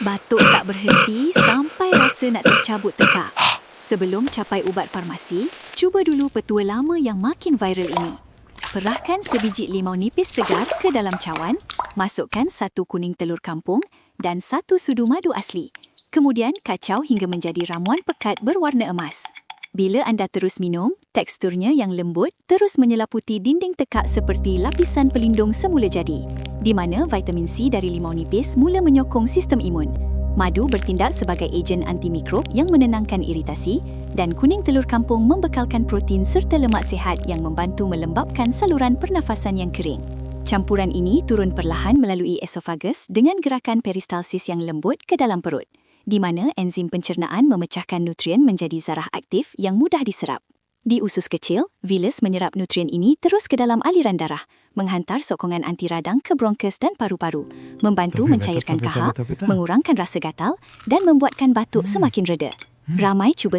Batuk tak berhenti sampai rasa nak tercabut tekak. Sebelum capai ubat farmasi, cuba dulu petua lama yang makin viral ini. Perahkan sebiji limau nipis segar ke dalam cawan, masukkan 1 kuning telur kampung dan 1 sudu madu asli. Kemudian kacau hingga menjadi ramuan pekat berwarna emas. Bila anda terus minum, teksturnya yang lembut terus menyelaputi dinding tekak seperti lapisan pelindung semula jadi, di mana vitamin C dari limau nipis mula menyokong sistem imun. Madu bertindak sebagai ejen antimikrob yang menenangkan iritasi dan kuning telur kampung membekalkan protein serta lemak sihat yang membantu melembapkan saluran pernafasan yang kering. Campuran ini turun perlahan melalui esofagus dengan gerakan peristalsis yang lembut ke dalam perut, di mana enzim pencernaan memecahkan nutrien menjadi zarah aktif yang mudah diserap. Di usus kecil, vilus menyerap nutrien ini terus ke dalam aliran darah, menghantar sokongan anti radang ke bronkus dan paru-paru, membantu mencairkan kahak, mengurangkan rasa gatal dan membuatkan batuk semakin reda. Ramai cuba